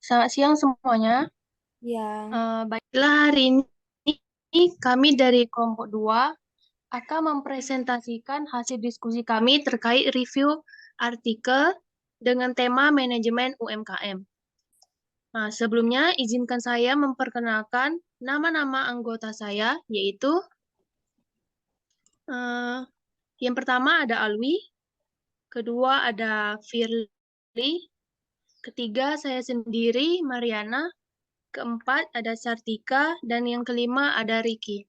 Selamat siang semuanya. Yang Baiklah, hari ini kami dari kelompok 2 akan mempresentasikan hasil diskusi kami terkait review artikel dengan tema manajemen UMKM. Nah, sebelumnya izinkan saya memperkenalkan nama-nama anggota saya, yaitu eh, yang pertama ada Alwi, kedua ada Firly, ketiga saya sendiri, Mariana, keempat ada Sartika, dan yang kelima ada Ricky.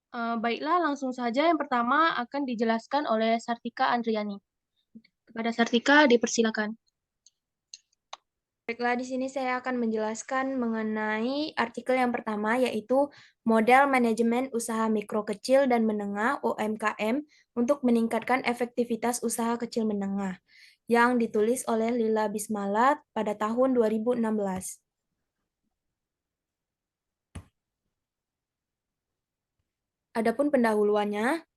Baiklah, langsung saja yang pertama akan dijelaskan oleh Sartika Andriani. Kepada Sartika, dipersilakan. Baiklah, di sini saya akan menjelaskan mengenai artikel yang pertama, yaitu model manajemen usaha mikro kecil dan menengah (UMKM) untuk meningkatkan efektivitas usaha kecil menengah, yang ditulis oleh Lila Bismala pada tahun 2016. Adapun pendahuluannya,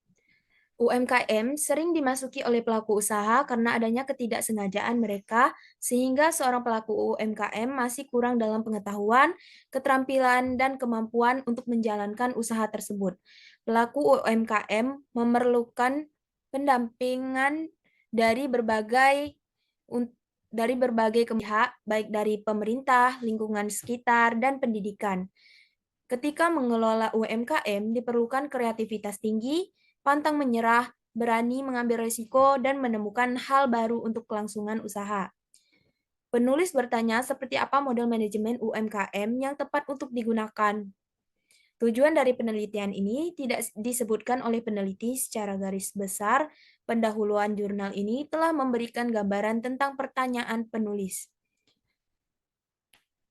UMKM sering dimasuki oleh pelaku usaha karena adanya ketidaksengajaan mereka, sehingga seorang pelaku UMKM masih kurang dalam pengetahuan, keterampilan, dan kemampuan untuk menjalankan usaha tersebut. Pelaku UMKM memerlukan pendampingan dari berbagai pihak, baik dari pemerintah, lingkungan sekitar, dan pendidikan. Ketika mengelola UMKM, diperlukan kreativitas tinggi, pantang menyerah, berani mengambil risiko, dan menemukan hal baru untuk kelangsungan usaha. Penulis bertanya seperti apa model manajemen UMKM yang tepat untuk digunakan. Tujuan dari penelitian ini tidak disebutkan oleh peneliti secara garis besar. Pendahuluan jurnal ini telah memberikan gambaran tentang pertanyaan penulis.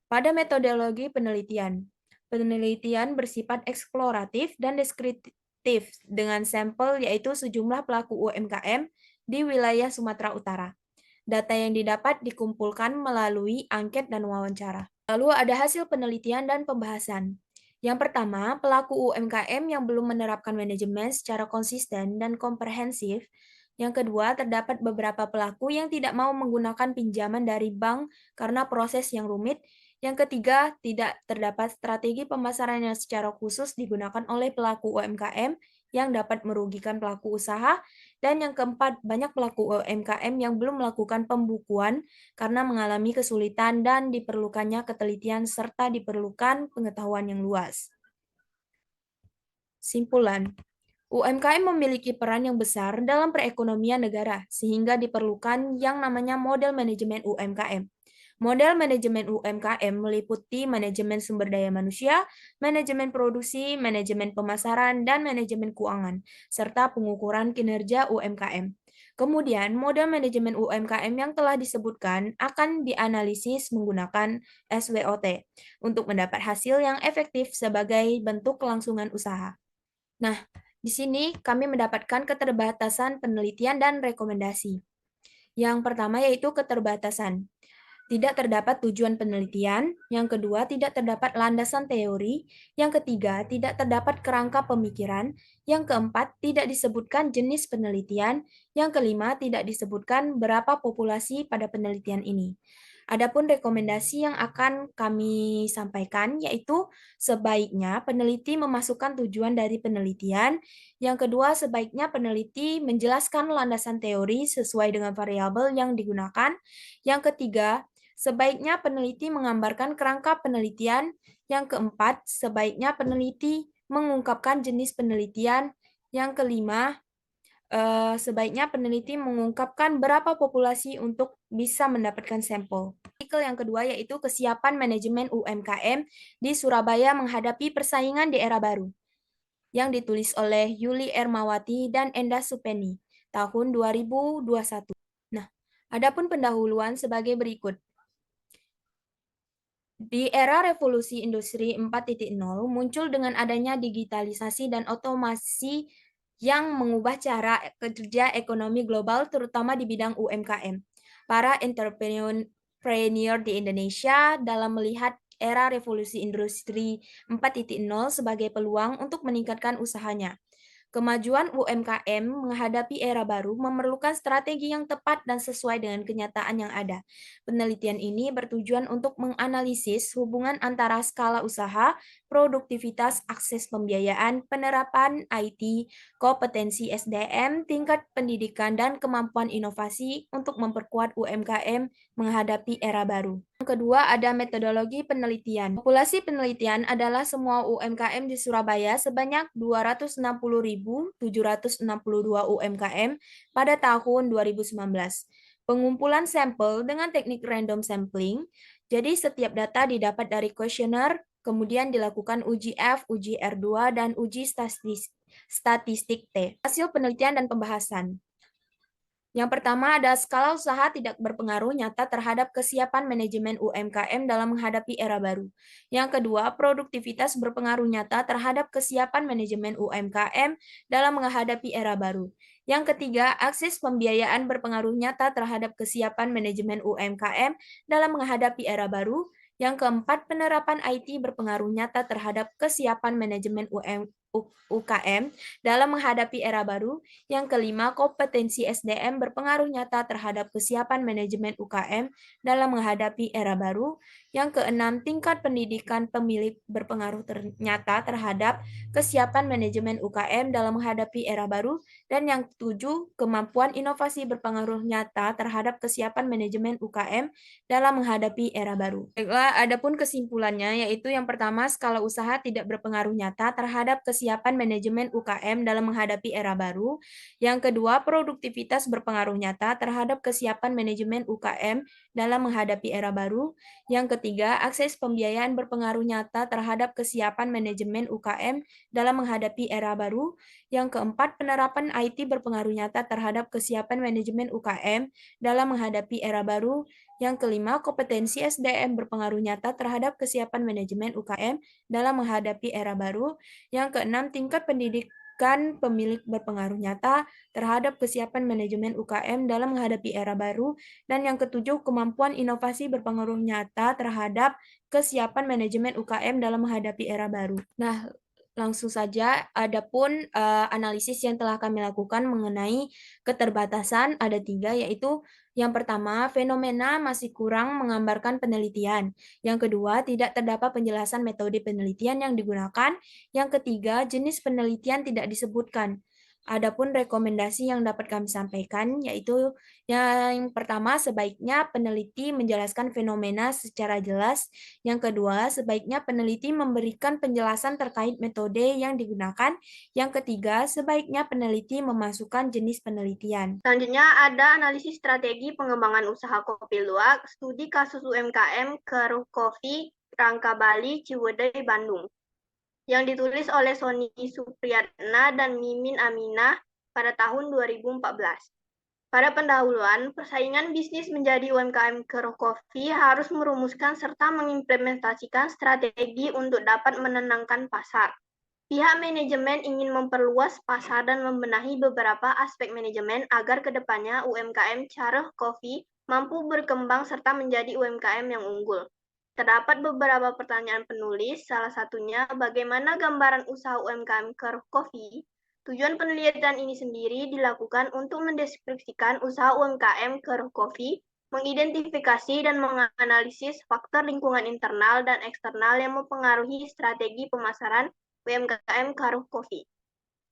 Pada metodologi penelitian, penelitian bersifat eksploratif dan deskriptif dengan sampel yaitu sejumlah pelaku UMKM di wilayah Sumatera Utara. Data yang didapat dikumpulkan melalui angket dan wawancara. Lalu ada hasil penelitian dan pembahasan. Yang pertama, pelaku UMKM yang belum menerapkan manajemen secara konsisten dan komprehensif. Yang kedua, terdapat beberapa pelaku yang tidak mau menggunakan pinjaman dari bank karena proses yang rumit. Yang ketiga, tidak terdapat strategi pemasaran yang secara khusus digunakan oleh pelaku UMKM yang dapat merugikan pelaku usaha. Dan yang keempat, banyak pelaku UMKM yang belum melakukan pembukuan karena mengalami kesulitan dan diperlukannya ketelitian serta diperlukan pengetahuan yang luas. Simpulan, UMKM memiliki peran yang besar dalam perekonomian negara, sehingga diperlukan yang namanya model manajemen UMKM. Model manajemen UMKM meliputi manajemen sumber daya manusia, manajemen produksi, manajemen pemasaran, dan manajemen keuangan, serta pengukuran kinerja UMKM. Kemudian, model manajemen UMKM yang telah disebutkan akan dianalisis menggunakan SWOT untuk mendapat hasil yang efektif sebagai bentuk kelangsungan usaha. Nah, di sini kami mendapatkan keterbatasan penelitian dan rekomendasi. Yang pertama yaitu keterbatasan. Tidak terdapat tujuan penelitian. Yang kedua, tidak terdapat landasan teori. Yang ketiga, tidak terdapat kerangka pemikiran. Yang keempat, tidak disebutkan jenis penelitian. Yang kelima, tidak disebutkan berapa populasi pada penelitian ini. Adapun rekomendasi yang akan kami sampaikan yaitu sebaiknya peneliti memasukkan tujuan dari penelitian. Yang kedua, sebaiknya peneliti menjelaskan landasan teori sesuai dengan variabel yang digunakan. Yang ketiga, sebaiknya peneliti menggambarkan kerangka penelitian. Yang keempat, sebaiknya peneliti mengungkapkan jenis penelitian. Yang kelima, sebaiknya peneliti mengungkapkan berapa populasi untuk bisa mendapatkan sampel. Artikel yang kedua yaitu kesiapan manajemen UMKM di Surabaya menghadapi persaingan di era baru, yang ditulis oleh Yuli Ermawati dan Enda Supeni tahun 2021. Nah, adapun pendahuluan sebagai berikut. Di era revolusi industri 4.0 muncul dengan adanya digitalisasi dan otomasi yang mengubah cara kerja ekonomi global terutama di bidang UMKM. Para entrepreneur di Indonesia dalam melihat era revolusi industri 4.0 sebagai peluang untuk meningkatkan usahanya. Kemajuan UMKM menghadapi era baru memerlukan strategi yang tepat dan sesuai dengan kenyataan yang ada. Penelitian ini bertujuan untuk menganalisis hubungan antara skala usaha, produktivitas, akses pembiayaan, penerapan IT, kompetensi SDM, tingkat pendidikan, dan kemampuan inovasi untuk memperkuat UMKM menghadapi era baru. Yang kedua, ada metodologi penelitian. Populasi penelitian adalah semua UMKM di Surabaya sebanyak 260.762 UMKM pada tahun 2019. Pengumpulan sampel dengan teknik random sampling, jadi setiap data didapat dari kuesioner, kemudian dilakukan uji F, uji R2, dan uji statistik T. Hasil penelitian dan pembahasan. Yang pertama ada skala usaha tidak berpengaruh nyata terhadap kesiapan manajemen UMKM dalam menghadapi era baru. Yang kedua, produktivitas berpengaruh nyata terhadap kesiapan manajemen UMKM dalam menghadapi era baru. Yang ketiga, akses pembiayaan berpengaruh nyata terhadap kesiapan manajemen UMKM dalam menghadapi era baru. Yang keempat, penerapan IT berpengaruh nyata terhadap kesiapan manajemen UKM dalam menghadapi era baru. Yang kelima, kompetensi SDM berpengaruh nyata terhadap kesiapan manajemen UKM dalam menghadapi era baru. Yang keenam, tingkat pendidikan pemilik berpengaruh nyata terhadap kesiapan manajemen UKM dalam menghadapi era baru. Dan yang ketujuh, kemampuan inovasi berpengaruh nyata terhadap kesiapan manajemen UKM dalam menghadapi era baru. Baiklah, adapun kesimpulannya yaitu yang pertama, skala usaha tidak berpengaruh nyata terhadap kesiapan manajemen UKM dalam menghadapi era baru. Yang kedua, produktivitas berpengaruh nyata terhadap kesiapan manajemen UKM dalam menghadapi era baru. Yang ketiga, akses pembiayaan berpengaruh nyata terhadap kesiapan manajemen UKM dalam menghadapi era baru. Yang keempat, penerapan IT berpengaruh nyata terhadap kesiapan manajemen UKM dalam menghadapi era baru. Yang kelima, kompetensi SDM berpengaruh nyata terhadap kesiapan manajemen UKM dalam menghadapi era baru. Yang keenam, tingkat pendidikan pemilik berpengaruh nyata terhadap kesiapan manajemen UKM dalam menghadapi era baru. Dan yang ketujuh, kemampuan inovasi berpengaruh nyata terhadap kesiapan manajemen UKM dalam menghadapi era baru. Nah, langsung saja, adapun analisis yang telah kami lakukan mengenai keterbatasan ada 3, yaitu yang pertama, fenomena masih kurang menggambarkan penelitian. Yang kedua, tidak terdapat penjelasan metode penelitian yang digunakan. Yang ketiga, jenis penelitian tidak disebutkan. Adapun rekomendasi yang dapat kami sampaikan yaitu yang pertama, sebaiknya peneliti menjelaskan fenomena secara jelas. Yang kedua, sebaiknya peneliti memberikan penjelasan terkait metode yang digunakan. Yang ketiga, sebaiknya peneliti memasukkan jenis penelitian. Selanjutnya ada analisis strategi pengembangan usaha kopi luwak, studi kasus UMKM Keruh Kopi, Rangka Bali, Ciwidey, Bandung, yang ditulis oleh Sony Supriyatna dan Mimin Aminah pada tahun 2014. Pada pendahuluan, persaingan bisnis menjadi UMKM Keruh Kopi harus merumuskan serta mengimplementasikan strategi untuk dapat menenangkan pasar. Pihak manajemen ingin memperluas pasar dan membenahi beberapa aspek manajemen agar kedepannya UMKM Keruh Kopi mampu berkembang serta menjadi UMKM yang unggul. Terdapat beberapa pertanyaan penulis, salah satunya bagaimana gambaran usaha UMKM Keruh Kopi. Tujuan penelitian ini sendiri dilakukan untuk mendeskripsikan usaha UMKM Keruh Kopi, mengidentifikasi dan menganalisis faktor lingkungan internal dan eksternal yang mempengaruhi strategi pemasaran UMKM Keruh Kopi.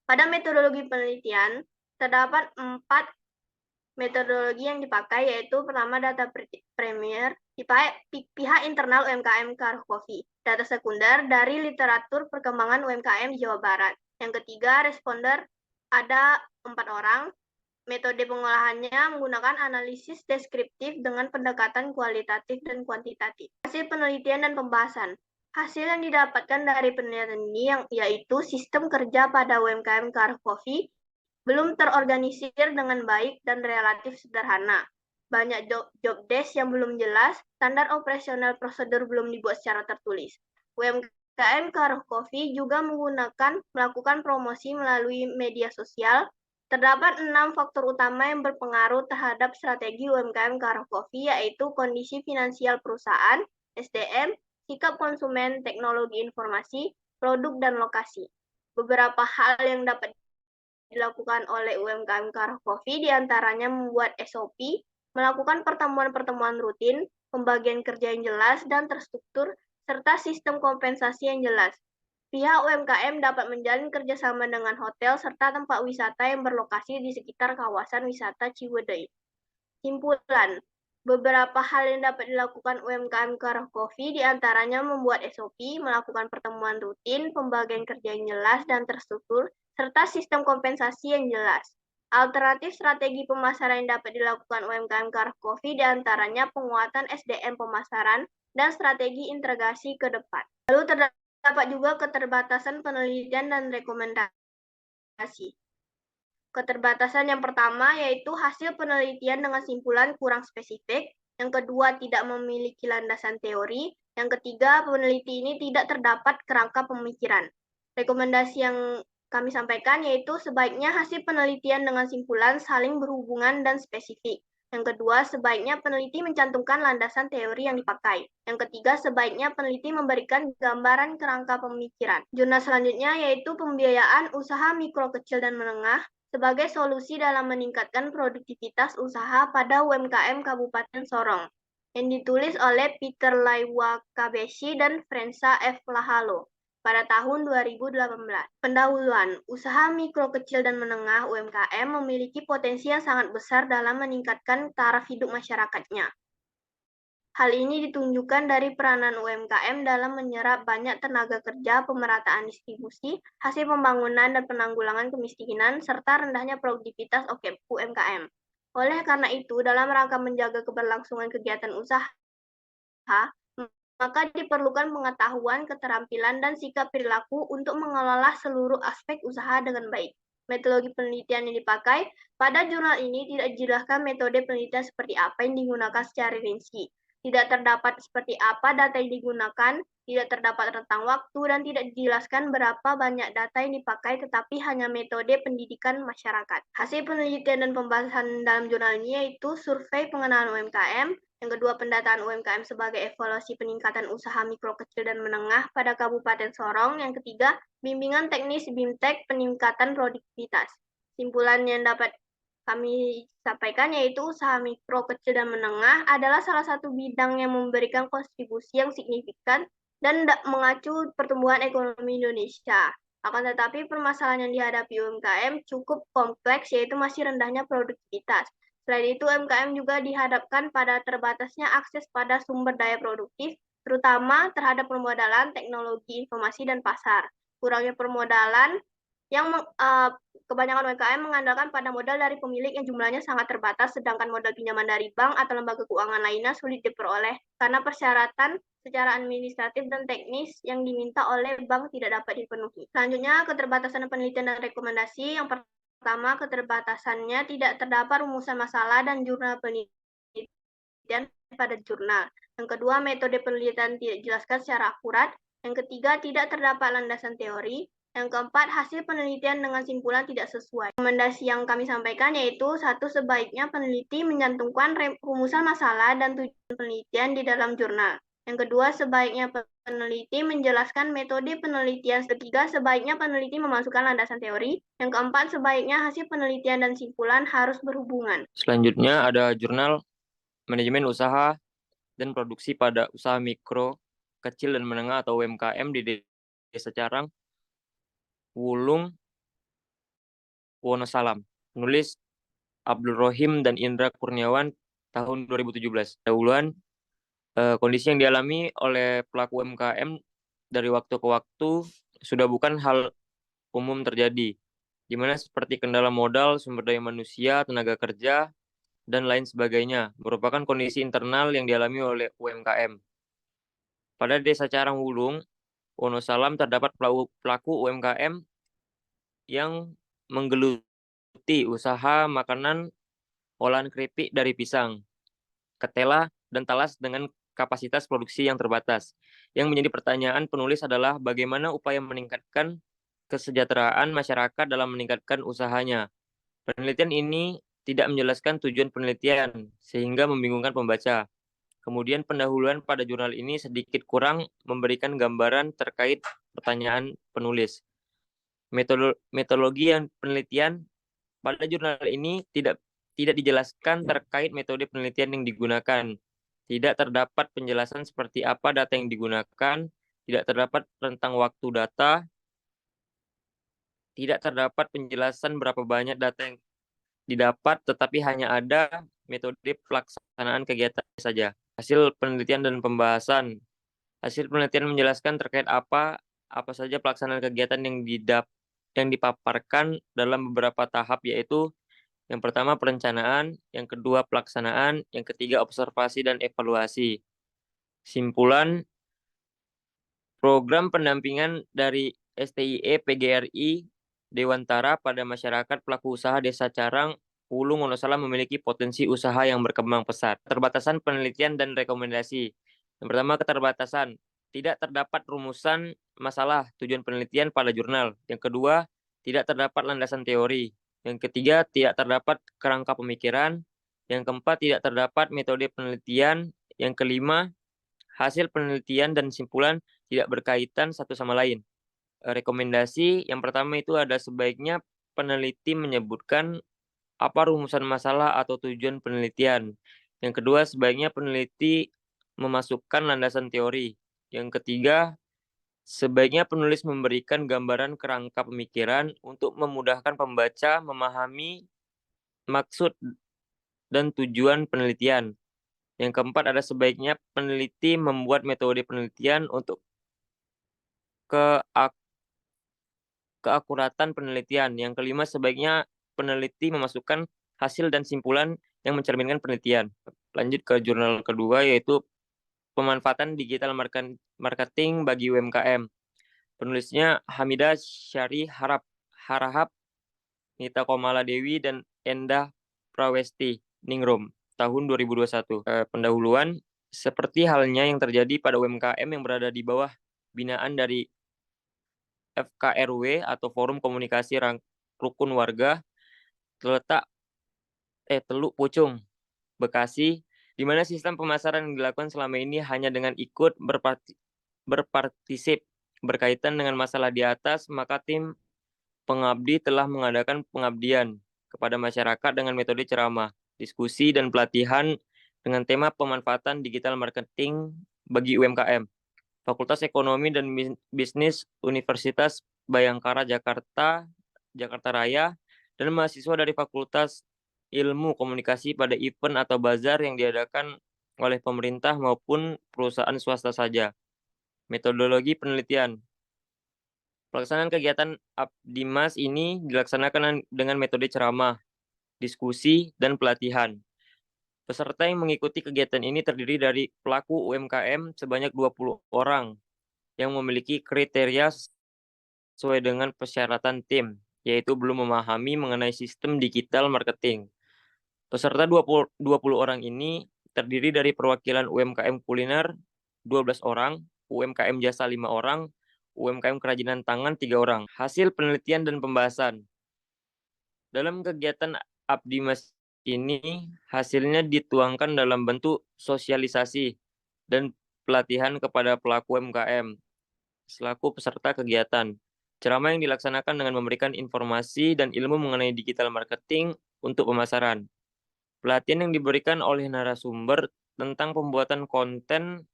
Pada metodologi penelitian, terdapat 4 metodologi yang dipakai, yaitu pertama data primer pihak internal UMKM Keruh Kopi, data sekunder dari literatur perkembangan UMKM Jawa Barat. Yang ketiga, responder ada 4 orang. Metode pengolahannya menggunakan analisis deskriptif dengan pendekatan kualitatif dan kuantitatif. Hasil penelitian dan pembahasan. Hasil yang didapatkan dari penelitian ini yaitu sistem kerja pada UMKM Keruh Kopi belum terorganisir dengan baik dan relatif sederhana. Banyak job desk yang belum jelas, standar operasional prosedur belum dibuat secara tertulis. UMKM Keruh Kopi juga melakukan promosi melalui media sosial. Terdapat 6 faktor utama yang berpengaruh terhadap strategi UMKM Keruh Kopi, yaitu kondisi finansial perusahaan, SDM, sikap konsumen, teknologi informasi, produk, dan lokasi. Beberapa hal yang dapat dilakukan oleh UMKM Karah Coffee diantaranya membuat SOP, melakukan pertemuan-pertemuan rutin, pembagian kerja yang jelas dan terstruktur, serta sistem kompensasi yang jelas. Pihak UMKM dapat menjalin kerjasama dengan hotel serta tempat wisata yang berlokasi di sekitar kawasan wisata Ciwidey. Simpulan, beberapa hal yang dapat dilakukan UMKM Karah Coffee diantaranya membuat SOP, melakukan pertemuan rutin, pembagian kerja yang jelas dan terstruktur, serta sistem kompensasi yang jelas. Alternatif strategi pemasaran yang dapat dilakukan UMKM Karah Coffee diantaranya penguatan SDM pemasaran dan strategi integrasi ke depan. Lalu terdapat juga keterbatasan penelitian dan rekomendasi. Keterbatasan yang pertama yaitu hasil penelitian dengan simpulan kurang spesifik, yang kedua tidak memiliki landasan teori, yang ketiga peneliti ini tidak terdapat kerangka pemikiran. Rekomendasi yang kami sampaikan yaitu sebaiknya hasil penelitian dengan simpulan saling berhubungan dan spesifik. Yang kedua, sebaiknya peneliti mencantumkan landasan teori yang dipakai. Yang ketiga, sebaiknya peneliti memberikan gambaran kerangka pemikiran. Jurnal selanjutnya yaitu pembiayaan usaha mikro, kecil, dan menengah sebagai solusi dalam meningkatkan produktivitas usaha pada UMKM Kabupaten Sorong, yang ditulis oleh Peter Laiwakabesi dan Frensa F. Lahalo pada tahun 2018. Pendahuluan, usaha mikro, kecil, dan menengah UMKM memiliki potensi yang sangat besar dalam meningkatkan taraf hidup masyarakatnya. Hal ini ditunjukkan dari peranan UMKM dalam menyerap banyak tenaga kerja, pemerataan distribusi, hasil pembangunan dan penanggulangan kemiskinan, serta rendahnya produktivitas UMKM. Oleh karena itu, dalam rangka menjaga keberlangsungan kegiatan usaha, maka diperlukan pengetahuan, keterampilan, dan sikap perilaku untuk mengelola seluruh aspek usaha dengan baik. Metodologi penelitian yang dipakai pada jurnal ini tidak dijelaskan metode penelitian seperti apa yang digunakan secara rinci. Tidak terdapat seperti apa data yang digunakan, tidak terdapat rentang waktu, dan tidak dijelaskan berapa banyak data yang dipakai, tetapi hanya metode pendidikan masyarakat. Hasil penelitian dan pembahasan dalam jurnal ini yaitu survei pengenalan UMKM, yang kedua, pendataan UMKM sebagai evaluasi peningkatan usaha mikro, kecil, dan menengah pada Kabupaten Sorong. Yang ketiga, bimbingan teknis BIMTEK peningkatan produktivitas. Simpulan yang dapat kami sampaikan yaitu usaha mikro, kecil, dan menengah adalah salah satu bidang yang memberikan kontribusi yang signifikan dan mengacu pertumbuhan ekonomi Indonesia. Akan tetapi permasalahan yang dihadapi UMKM cukup kompleks, yaitu masih rendahnya produktivitas. Selain itu, UMKM juga dihadapkan pada terbatasnya akses pada sumber daya produktif, terutama terhadap permodalan, teknologi, informasi, dan pasar. Kurangnya permodalan yang kebanyakan UMKM mengandalkan pada modal dari pemilik yang jumlahnya sangat terbatas, sedangkan modal pinjaman dari bank atau lembaga keuangan lainnya sulit diperoleh karena persyaratan secara administratif dan teknis yang diminta oleh bank tidak dapat dipenuhi. Selanjutnya, keterbatasan penelitian dan rekomendasi. Yang pertama, keterbatasannya tidak terdapat rumusan masalah dan jurnal penelitian pada jurnal. Yang kedua, metode penelitian tidak dijelaskan secara akurat. Yang ketiga, tidak terdapat landasan teori. Yang keempat, hasil penelitian dengan simpulan tidak sesuai. Rekomendasi yang kami sampaikan yaitu, satu, sebaiknya peneliti mencantumkan rumusan masalah dan tujuan penelitian di dalam jurnal. Yang kedua, sebaiknya peneliti menjelaskan metode penelitian. Ketiga, sebaiknya peneliti memasukkan landasan teori. Yang keempat, sebaiknya hasil penelitian dan simpulan harus berhubungan. Selanjutnya ada jurnal manajemen usaha dan produksi pada usaha mikro, kecil, dan menengah atau UMKM di Desa Carang, Wulung, Wonosalam. Penulis Abdul Rohim dan Indra Kurniawan tahun 2017. Dahuluan, kondisi yang dialami oleh pelaku UMKM dari waktu ke waktu sudah bukan hal umum terjadi, di mana seperti kendala modal, sumber daya manusia, tenaga kerja, dan lain sebagainya, merupakan kondisi internal yang dialami oleh UMKM. Pada Desa Carang Wulung, Wonosalam terdapat pelaku UMKM yang menggeluti usaha makanan olahan keripik dari pisang, ketela, dan talas dengan kapasitas produksi yang terbatas. Yang menjadi pertanyaan penulis adalah bagaimana upaya meningkatkan kesejahteraan masyarakat dalam meningkatkan usahanya. Penelitian ini tidak menjelaskan tujuan penelitian, sehingga membingungkan pembaca. Kemudian pendahuluan pada jurnal ini sedikit kurang memberikan gambaran terkait pertanyaan penulis. Metodologi yang penelitian pada jurnal ini tidak dijelaskan terkait metode penelitian yang digunakan. Tidak terdapat penjelasan seperti apa data yang digunakan, tidak terdapat tentang waktu data, tidak terdapat penjelasan berapa banyak data yang didapat, tetapi hanya ada metode pelaksanaan kegiatan saja. Hasil penelitian dan pembahasan. Hasil penelitian menjelaskan terkait apa saja pelaksanaan kegiatan yang dipaparkan dalam beberapa tahap, yaitu yang pertama perencanaan, yang kedua pelaksanaan, yang ketiga observasi dan evaluasi. Simpulan, program pendampingan dari STIE PGRI Dewantara pada masyarakat pelaku usaha Desa Carang, Hulu, Wonosalam memiliki potensi usaha yang berkembang pesat. Keterbatasan penelitian dan rekomendasi. Yang pertama, keterbatasan. Tidak terdapat rumusan masalah tujuan penelitian pada jurnal. Yang kedua, tidak terdapat landasan teori. Yang ketiga, tidak terdapat kerangka pemikiran. Yang keempat, tidak terdapat metode penelitian. Yang kelima, hasil penelitian dan simpulan tidak berkaitan satu sama lain. Rekomendasi yang pertama itu ada sebaiknya peneliti menyebutkan apa rumusan masalah atau tujuan penelitian. Yang kedua, sebaiknya peneliti memasukkan landasan teori. Yang ketiga, sebaiknya penulis memberikan gambaran kerangka pemikiran untuk memudahkan pembaca memahami maksud dan tujuan penelitian. Yang keempat, ada sebaiknya peneliti membuat metode penelitian untuk keakuratan penelitian. Yang kelima, sebaiknya peneliti memasukkan hasil dan simpulan yang mencerminkan penelitian. Lanjut ke jurnal kedua, yaitu pemanfaatan digital marketing bagi UMKM. Penulisnya Hamidah Syari Harahap, Nita Komala Dewi, dan Endah Prawesti Ningrum, tahun 2021. Pendahuluan, seperti halnya yang terjadi pada UMKM yang berada di bawah binaan dari FKRW atau Forum Komunikasi Rukun Warga, terletak Teluk Pucung, Bekasi, di mana sistem pemasaran yang dilakukan selama ini hanya dengan ikut berpartisip berkaitan dengan masalah di atas, maka tim pengabdi telah mengadakan pengabdian kepada masyarakat dengan metode ceramah, diskusi, dan pelatihan dengan tema pemanfaatan digital marketing bagi UMKM. Fakultas Ekonomi dan Bisnis Universitas Bayangkara Jakarta Raya, dan mahasiswa dari Fakultas Ilmu Komunikasi pada event atau bazar yang diadakan oleh pemerintah maupun perusahaan swasta saja. Metodologi penelitian. Pelaksanaan kegiatan Abdimas ini dilaksanakan dengan metode ceramah, diskusi, dan pelatihan. Peserta yang mengikuti kegiatan ini terdiri dari pelaku UMKM sebanyak 20 orang yang memiliki kriteria sesuai dengan persyaratan tim, yaitu belum memahami mengenai sistem digital marketing. Peserta 20 orang ini terdiri dari perwakilan UMKM kuliner 12 orang, UMKM jasa 5 orang, UMKM kerajinan tangan 3 orang. Hasil penelitian dan pembahasan. Dalam kegiatan Abdimas ini, hasilnya dituangkan dalam bentuk sosialisasi dan pelatihan kepada pelaku UMKM selaku peserta kegiatan. Ceramah yang dilaksanakan dengan memberikan informasi dan ilmu mengenai digital marketing untuk pemasaran. Pelatihan yang diberikan oleh narasumber tentang pembuatan konten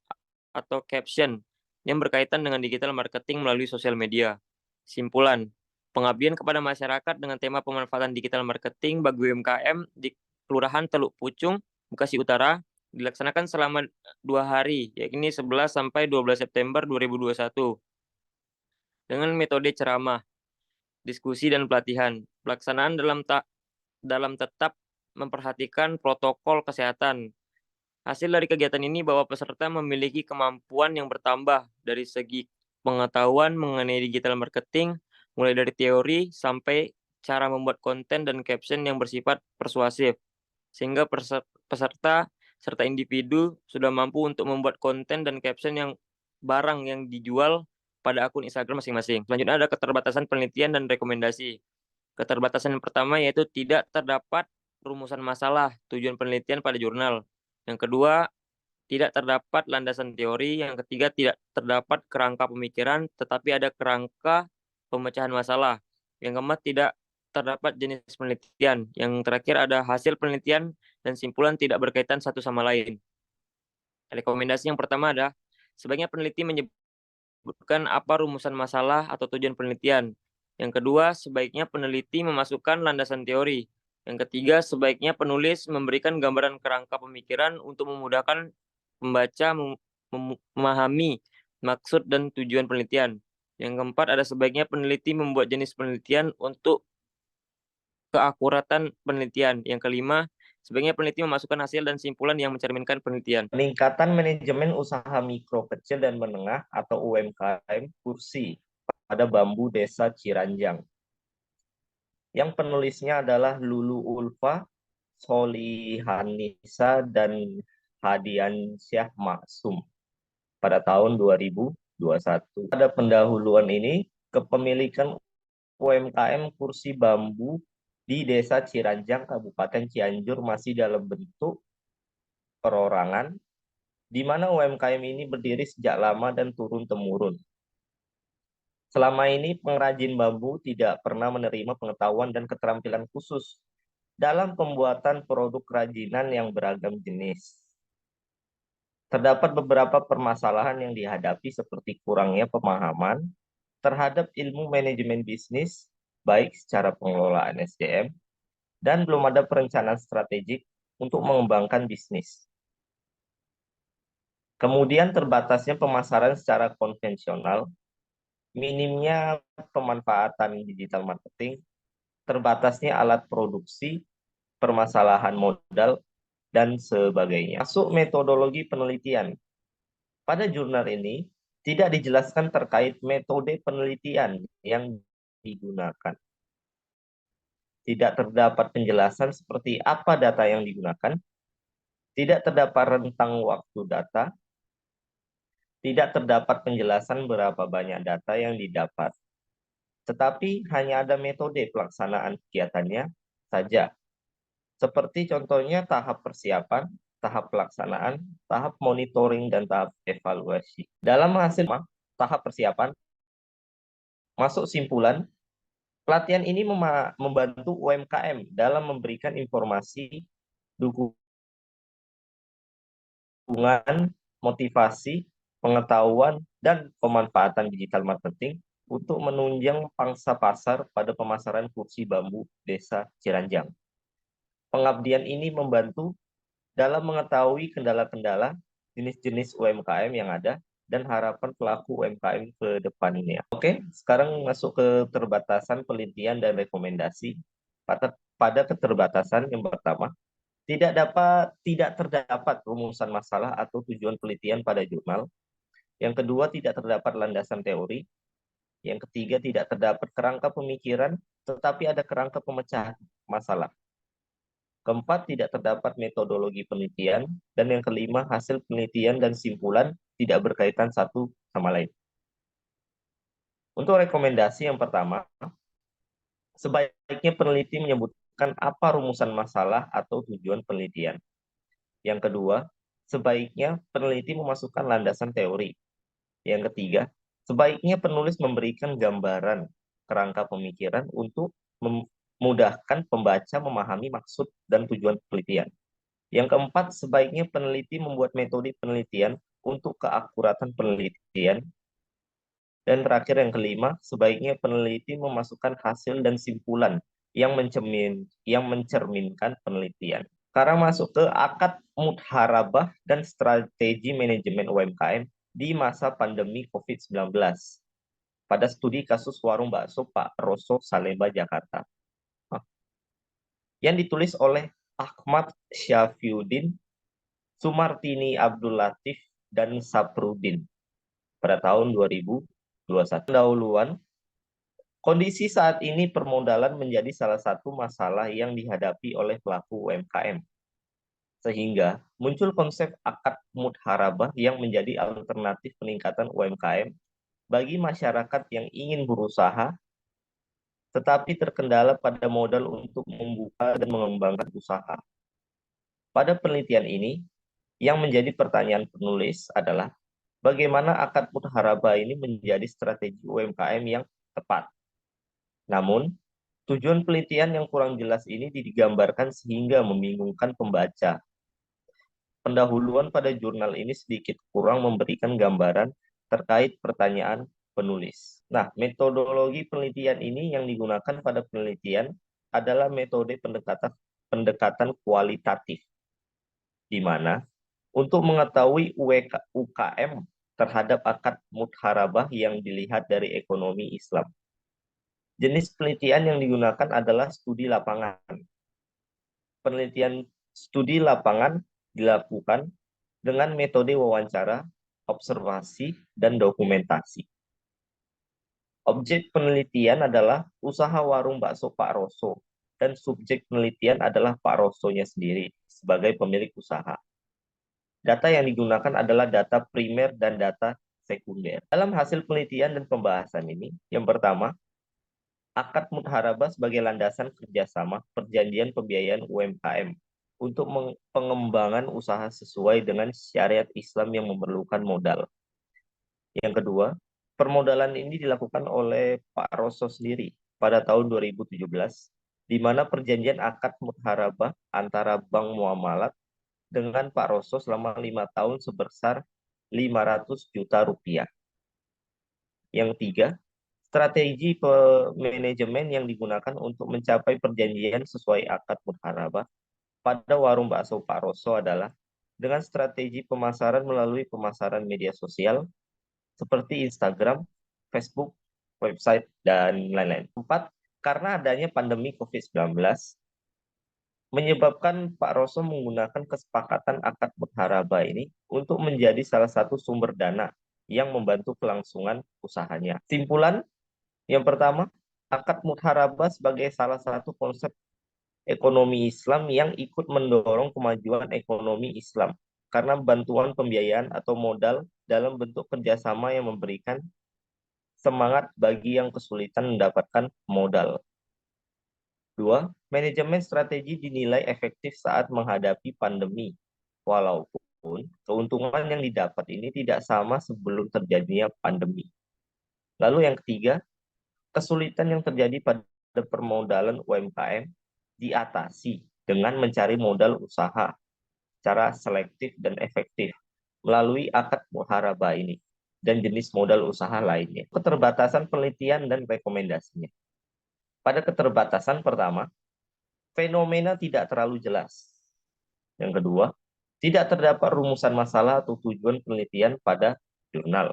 atau caption yang berkaitan dengan digital marketing melalui sosial media. Simpulan, pengabdian kepada masyarakat dengan tema pemanfaatan digital marketing bagi UMKM di Kelurahan Teluk Pucung, Bekasi Utara, dilaksanakan selama 2 hari, yakni 11 sampai 12 September 2021. Dengan metode ceramah, diskusi, dan pelatihan. Pelaksanaan dalam tetap memperhatikan protokol kesehatan. Hasil dari kegiatan ini bahwa peserta memiliki kemampuan yang bertambah dari segi pengetahuan mengenai digital marketing, mulai dari teori sampai cara membuat konten dan caption yang bersifat persuasif, sehingga peserta serta individu sudah mampu untuk membuat konten dan caption yang barang yang dijual pada akun Instagram masing-masing. Selanjutnya ada keterbatasan penelitian dan rekomendasi. Keterbatasan yang pertama yaitu tidak terdapat rumusan masalah tujuan penelitian pada jurnal. Yang kedua, tidak terdapat landasan teori. Yang ketiga, tidak terdapat kerangka pemikiran, tetapi ada kerangka pemecahan masalah. Yang keempat, tidak terdapat jenis penelitian. Yang terakhir ada hasil penelitian dan simpulan tidak berkaitan satu sama lain. Rekomendasi yang pertama adalah sebaiknya peneliti menyebutkan apa rumusan masalah atau tujuan penelitian. Yang kedua, sebaiknya peneliti memasukkan landasan teori. Yang ketiga, sebaiknya penulis memberikan gambaran kerangka pemikiran untuk memudahkan pembaca memahami maksud dan tujuan penelitian. Yang keempat, ada sebaiknya peneliti membuat jenis penelitian untuk keakuratan penelitian. Yang kelima, sebaiknya peneliti memasukkan hasil dan simpulan yang mencerminkan penelitian. Peningkatan manajemen usaha mikro, kecil, dan menengah atau UMKM kursi pada Bambu Desa Ciranjang. Yang penulisnya adalah Lulu Ulfa, Solihanisa, dan Hadiansyah Maksum pada tahun 2021. Pada pendahuluan ini, kepemilikan UMKM kursi bambu di Desa Ciranjang, Kabupaten Cianjur masih dalam bentuk perorangan, di mana UMKM ini berdiri sejak lama dan turun-temurun. Selama ini, pengrajin bambu tidak pernah menerima pengetahuan dan keterampilan khusus dalam pembuatan produk kerajinan yang beragam jenis. Terdapat beberapa permasalahan yang dihadapi seperti kurangnya pemahaman terhadap ilmu manajemen bisnis, baik secara pengelolaan SDM, dan belum ada perencanaan strategik untuk mengembangkan bisnis. Kemudian terbatasnya pemasaran secara konvensional, minimnya pemanfaatan digital marketing, terbatasnya alat produksi, permasalahan modal, dan sebagainya. Masuk metodologi penelitian. Pada jurnal ini, tidak dijelaskan terkait metode penelitian yang digunakan. Tidak terdapat penjelasan seperti apa data yang digunakan, tidak terdapat rentang waktu data, tidak terdapat penjelasan berapa banyak data yang didapat, tetapi hanya ada metode pelaksanaan kegiatannya saja. Seperti contohnya tahap persiapan, tahap pelaksanaan, tahap monitoring, dan tahap evaluasi. Dalam hasil tahap persiapan, masuk simpulan, pelatihan ini membantu UMKM dalam memberikan informasi, dukungan, motivasi, pengetahuan, dan pemanfaatan digital marketing untuk menunjang pangsa pasar pada pemasaran kursi bambu Desa Ciranjang. Pengabdian ini membantu dalam mengetahui kendala-kendala, jenis-jenis UMKM yang ada, dan harapan pelaku UMKM ke depannya. Oke, sekarang masuk ke keterbatasan penelitian dan rekomendasi. Pada keterbatasan yang pertama, tidak terdapat rumusan masalah atau tujuan penelitian pada jurnal. Yang kedua, tidak terdapat landasan teori. Yang ketiga, tidak terdapat kerangka pemikiran, tetapi ada kerangka pemecahan masalah. Keempat, tidak terdapat metodologi penelitian. Dan yang kelima, hasil penelitian dan simpulan tidak berkaitan satu sama lain. Untuk rekomendasi yang pertama, sebaiknya peneliti menyebutkan apa rumusan masalah atau tujuan penelitian. Yang kedua, sebaiknya peneliti memasukkan landasan teori. Yang ketiga, sebaiknya penulis memberikan gambaran kerangka pemikiran untuk memudahkan pembaca memahami maksud dan tujuan penelitian. Yang keempat, sebaiknya peneliti membuat metode penelitian untuk keakuratan penelitian. Dan terakhir yang kelima, sebaiknya peneliti memasukkan hasil dan simpulan yang mencerminkan penelitian. Sekarang masuk ke akad mudharabah dan strategi manajemen UMKM di masa pandemi COVID-19 pada studi kasus warung bakso Pak Roso, Salemba, Jakarta. Yang ditulis oleh Ahmad Syafiuddin, Sumartini Abdul Latif, dan Saprudin pada tahun 2021. Pendahuluan, kondisi saat ini permodalan menjadi salah satu masalah yang dihadapi oleh pelaku UMKM. Sehingga muncul konsep akad mudharabah yang menjadi alternatif peningkatan UMKM bagi masyarakat yang ingin berusaha, tetapi terkendala pada modal untuk membuka dan mengembangkan usaha. Pada penelitian ini, yang menjadi pertanyaan penulis adalah bagaimana akad mudharabah ini menjadi strategi UMKM yang tepat. Namun, tujuan penelitian yang kurang jelas ini digambarkan sehingga membingungkan pembaca. Pendahuluan pada jurnal ini sedikit kurang memberikan gambaran terkait pertanyaan penulis. Nah, metodologi penelitian ini yang digunakan pada penelitian adalah metode pendekatan kualitatif, di mana untuk mengetahui UKM terhadap akad mudharabah yang dilihat dari ekonomi Islam. Jenis penelitian yang digunakan adalah studi lapangan. Penelitian studi lapangan dilakukan dengan metode wawancara, observasi, dan dokumentasi. Objek penelitian adalah usaha warung bakso Pak Roso, dan subjek penelitian adalah Pak Rosonya sendiri sebagai pemilik usaha. Data yang digunakan adalah data primer dan data sekunder. Dalam hasil penelitian dan pembahasan ini, yang pertama, akad mudharabah sebagai landasan kerjasama perjanjian pembiayaan UMKM untuk pengembangan usaha sesuai dengan syariat Islam yang memerlukan modal. Yang kedua, permodalan ini dilakukan oleh Pak Roso sendiri pada tahun 2017, di mana perjanjian akad mudharabah antara Bank Muamalat dengan Pak Roso selama 5 tahun sebesar 500 juta rupiah. Yang tiga, strategi manajemen yang digunakan untuk mencapai perjanjian sesuai akad mudharabah pada warung bakso Pak Roso adalah dengan strategi pemasaran melalui pemasaran media sosial seperti Instagram, Facebook, website, dan lain-lain. 4. Karena adanya pandemi COVID-19, menyebabkan Pak Roso menggunakan kesepakatan akad mudharabah ini untuk menjadi salah satu sumber dana yang membantu kelangsungan usahanya. Simpulan, yang pertama, akad mudharabah sebagai salah satu konsep ekonomi Islam yang ikut mendorong kemajuan ekonomi Islam karena bantuan pembiayaan atau modal dalam bentuk kerjasama yang memberikan semangat bagi yang kesulitan mendapatkan modal. 2. Manajemen strategi dinilai efektif saat menghadapi pandemi, walaupun keuntungan yang didapat ini tidak sama sebelum terjadinya pandemi. Lalu yang ketiga, kesulitan yang terjadi pada permodalan UMKM diatasi dengan mencari modal usaha secara selektif dan efektif melalui akad muharabah ini dan jenis modal usaha lainnya. Keterbatasan penelitian dan rekomendasinya. Pada keterbatasan pertama, fenomena tidak terlalu jelas. Yang kedua, tidak terdapat rumusan masalah atau tujuan penelitian pada jurnal.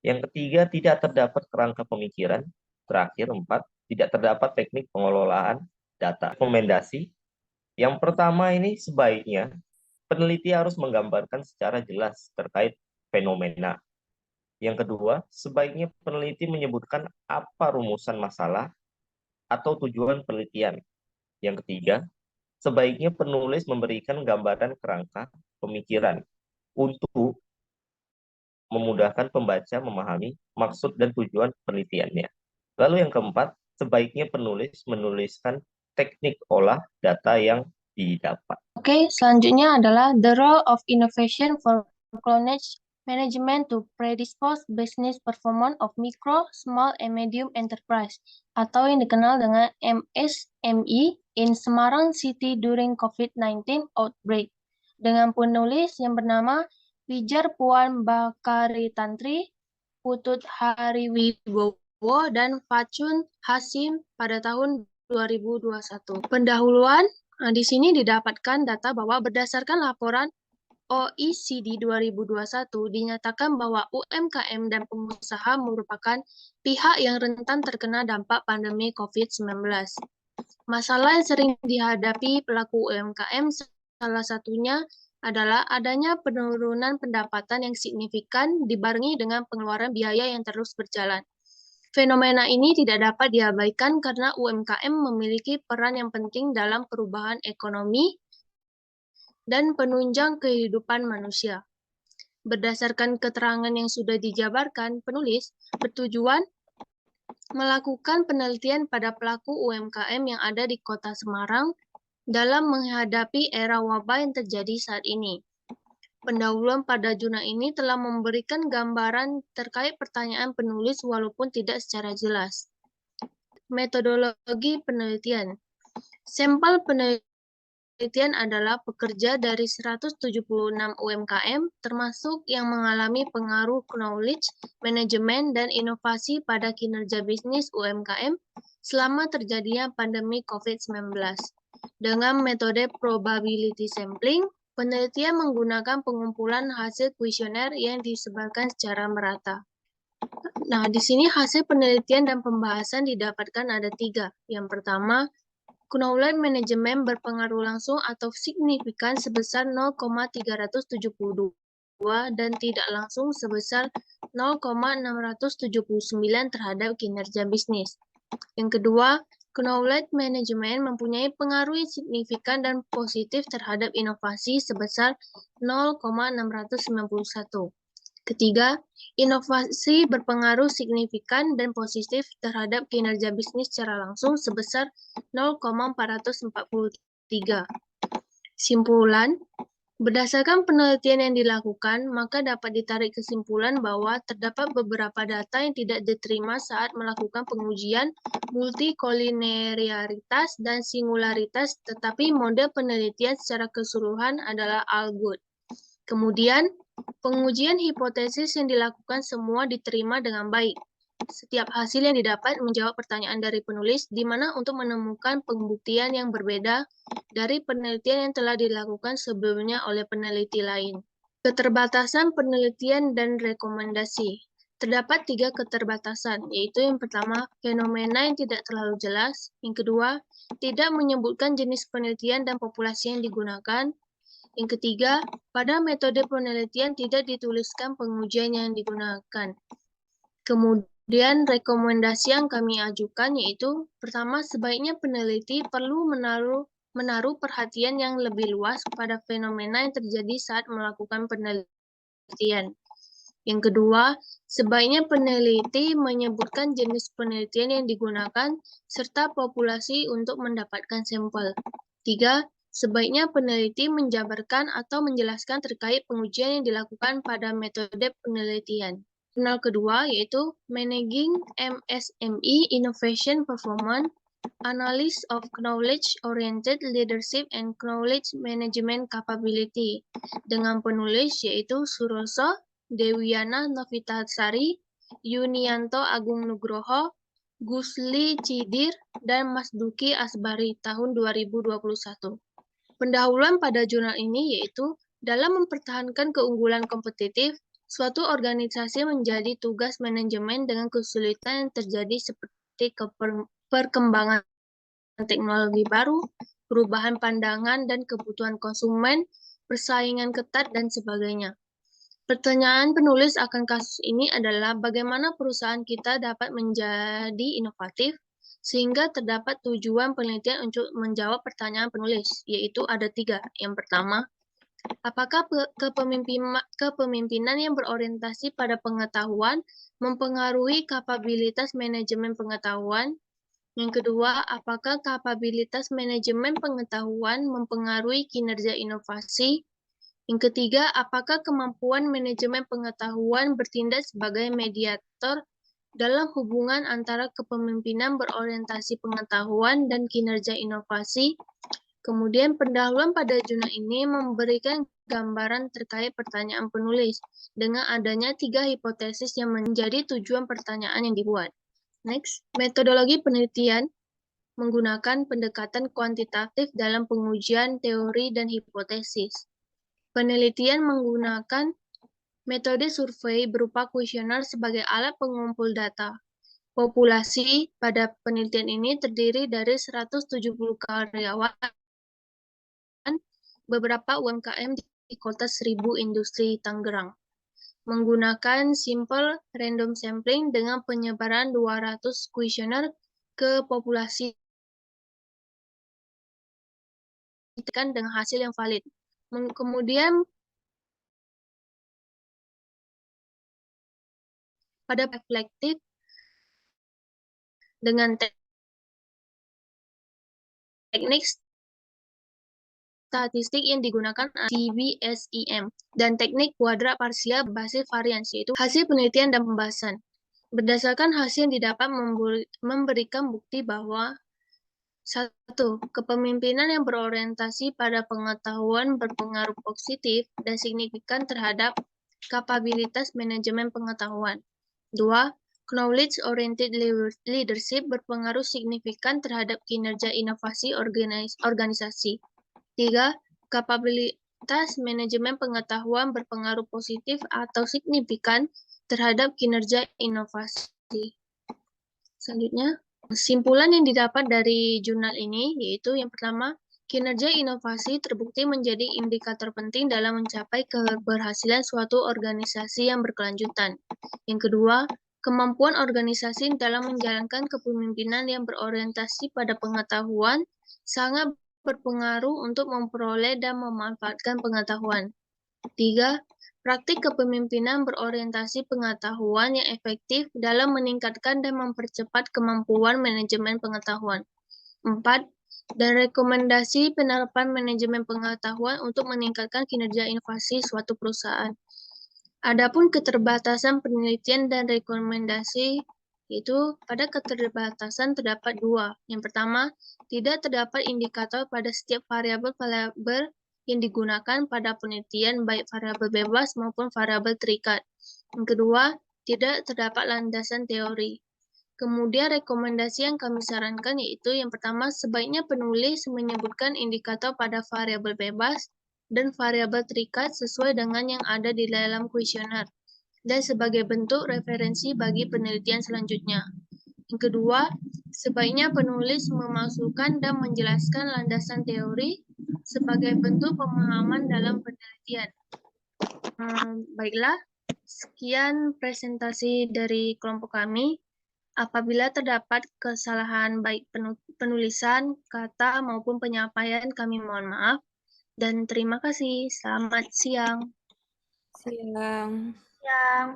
Yang ketiga, tidak terdapat kerangka pemikiran. Terakhir, 4, tidak terdapat teknik pengelolaan data. Rekomendasi, yang pertama ini sebaiknya peneliti harus menggambarkan secara jelas terkait fenomena. Yang kedua, sebaiknya peneliti menyebutkan apa rumusan masalah atau tujuan penelitian. Yang ketiga, sebaiknya penulis memberikan gambaran kerangka pemikiran untuk memudahkan pembaca memahami maksud dan tujuan penelitiannya. Lalu yang keempat, sebaiknya penulis menuliskan teknik olah data yang didapat. Oke, selanjutnya adalah the role of innovation for knowledge management to predispose business performance of micro, small, and medium enterprise, atau yang dikenal dengan MSME in Semarang City during COVID-19 outbreak, dengan penulis yang bernama Wijar Puan Bakaritantri, Putut Hariwibowo, dan Facun Hasim pada tahun 2021. Pendahuluan, di sini didapatkan data bahwa berdasarkan laporan OECD 2021 dinyatakan bahwa UMKM dan pengusaha merupakan pihak yang rentan terkena dampak pandemi COVID-19. Masalah yang sering dihadapi pelaku UMKM salah satunya adalah adanya penurunan pendapatan yang signifikan dibarengi dengan pengeluaran biaya yang terus berjalan. Fenomena ini tidak dapat diabaikan karena UMKM memiliki peran yang penting dalam perubahan ekonomi dan penunjang kehidupan manusia. Berdasarkan keterangan yang sudah dijabarkan, penulis bertujuan melakukan penelitian pada pelaku UMKM yang ada di Kota Semarang dalam menghadapi era wabah yang terjadi saat ini. Pendahuluan pada jurnal ini telah memberikan gambaran terkait pertanyaan penulis walaupun tidak secara jelas. metodologi penelitian. Sampel penelitian adalah pekerja dari 176 UMKM, termasuk yang mengalami pengaruh knowledge, manajemen, dan inovasi pada kinerja bisnis UMKM selama terjadinya pandemi COVID-19. Dengan metode probability sampling, penelitian menggunakan pengumpulan hasil kuesioner yang disebarkan secara merata. Nah, di sini hasil penelitian dan pembahasan didapatkan ada 3. Yang pertama, knowledge management berpengaruh langsung atau signifikan sebesar 0,372 dan tidak langsung sebesar 0,679 terhadap kinerja bisnis. Yang kedua, knowledge management mempunyai pengaruh signifikan dan positif terhadap inovasi sebesar 0,691. Ketiga, inovasi berpengaruh signifikan dan positif terhadap kinerja bisnis secara langsung sebesar 0,443. Simpulan, berdasarkan penelitian yang dilakukan, maka dapat ditarik kesimpulan bahwa terdapat beberapa data yang tidak diterima saat melakukan pengujian multikolinearitas dan singularitas, tetapi model penelitian secara keseluruhan adalah all good. Kemudian, pengujian hipotesis yang dilakukan semua diterima dengan baik. Setiap hasil yang didapat menjawab pertanyaan dari penulis, di mana untuk menemukan pembuktian yang berbeda dari penelitian yang telah dilakukan sebelumnya oleh peneliti lain. Keterbatasan penelitian dan rekomendasi. Terdapat 3 keterbatasan, yaitu yang pertama, fenomena yang tidak terlalu jelas. Yang kedua, tidak menyebutkan jenis penelitian dan populasi yang digunakan. Yang ketiga, pada metode penelitian tidak dituliskan pengujian yang digunakan. Kemudian rekomendasi yang kami ajukan yaitu, pertama, sebaiknya peneliti perlu menaruh perhatian yang lebih luas pada fenomena yang terjadi saat melakukan penelitian. Yang kedua, sebaiknya peneliti menyebutkan jenis penelitian yang digunakan serta populasi untuk mendapatkan sampel. 3. Sebaiknya peneliti menjabarkan atau menjelaskan terkait pengujian yang dilakukan pada metode penelitian. Jurnal kedua yaitu Managing MSME Innovation Performance, Analysis of Knowledge-Oriented Leadership and Knowledge Management Capability, dengan penulis yaitu Suroso, Dewiana Novitasari, Yunianto Agung Nugroho, Gusli Cidir, dan Mas Duki Asbari tahun 2021. Pendahuluan pada jurnal ini yaitu, dalam mempertahankan keunggulan kompetitif, suatu organisasi menjadi tugas manajemen dengan kesulitan yang terjadi seperti perkembangan teknologi baru, perubahan pandangan dan kebutuhan konsumen, persaingan ketat, dan sebagainya. Pertanyaan penulis akan kasus ini adalah bagaimana perusahaan kita dapat menjadi inovatif, sehingga terdapat tujuan penelitian untuk menjawab pertanyaan penulis, yaitu ada 3. Yang pertama, apakah kepemimpinan yang berorientasi pada pengetahuan mempengaruhi kapabilitas manajemen pengetahuan? Yang kedua, apakah kapabilitas manajemen pengetahuan mempengaruhi kinerja inovasi? Yang ketiga, apakah kemampuan manajemen pengetahuan bertindak sebagai mediator dalam hubungan antara kepemimpinan berorientasi pengetahuan dan kinerja inovasi? Kemudian pendahuluan pada jurnal ini memberikan gambaran terkait pertanyaan penulis dengan adanya 3 hipotesis yang menjadi tujuan pertanyaan yang dibuat. Next, metodologi penelitian menggunakan pendekatan kuantitatif dalam pengujian teori dan hipotesis. Penelitian menggunakan metode survei berupa kuesioner sebagai alat pengumpul data. Populasi pada penelitian ini terdiri dari 170 karyawan, beberapa UMKM di Kota Seribu Industri Tangerang. Menggunakan simple random sampling dengan penyebaran 200 kuesioner ke populasi dengan hasil yang valid. Kemudian pada reflektif dengan teknik statistik yang digunakan CBSEM dan teknik kuadrat parsial berbasis varians, yaitu hasil penelitian dan pembahasan. Berdasarkan hasil yang didapat memberikan bukti bahwa 1. Kepemimpinan yang berorientasi pada pengetahuan berpengaruh positif dan signifikan terhadap kapabilitas manajemen pengetahuan. 2. Knowledge-oriented leadership berpengaruh signifikan terhadap kinerja inovasi organisasi. 3. Kapabilitas manajemen pengetahuan berpengaruh positif atau signifikan terhadap kinerja inovasi. Selanjutnya, kesimpulan yang didapat dari jurnal ini yaitu yang pertama, kinerja inovasi terbukti menjadi indikator penting dalam mencapai keberhasilan suatu organisasi yang berkelanjutan. Yang kedua, kemampuan organisasi dalam menjalankan kepemimpinan yang berorientasi pada pengetahuan sangat berpengaruh untuk memperoleh dan memanfaatkan pengetahuan. 3. Praktik kepemimpinan berorientasi pengetahuan yang efektif dalam meningkatkan dan mempercepat kemampuan manajemen pengetahuan. 4. Dan rekomendasi penerapan manajemen pengetahuan untuk meningkatkan kinerja inovasi suatu perusahaan. Adapun keterbatasan penelitian dan rekomendasi, yaitu pada keterbatasan terdapat 2. Yang pertama, tidak terdapat indikator pada setiap variabel-variabel yang digunakan pada penelitian, baik variabel bebas maupun variabel terikat. Yang kedua, tidak terdapat landasan teori. Kemudian rekomendasi yang kami sarankan yaitu yang pertama, sebaiknya penulis menyebutkan indikator pada variabel bebas dan variabel terikat sesuai dengan yang ada di dalam kuesioner dan sebagai bentuk referensi bagi penelitian selanjutnya. Yang kedua, sebaiknya penulis memasukkan dan menjelaskan landasan teori sebagai bentuk pemahaman dalam penelitian. Baiklah, sekian presentasi dari kelompok kami. Apabila terdapat kesalahan baik penulisan, kata, maupun penyampaian, kami mohon maaf. Dan terima kasih. Selamat siang. Siang. Yang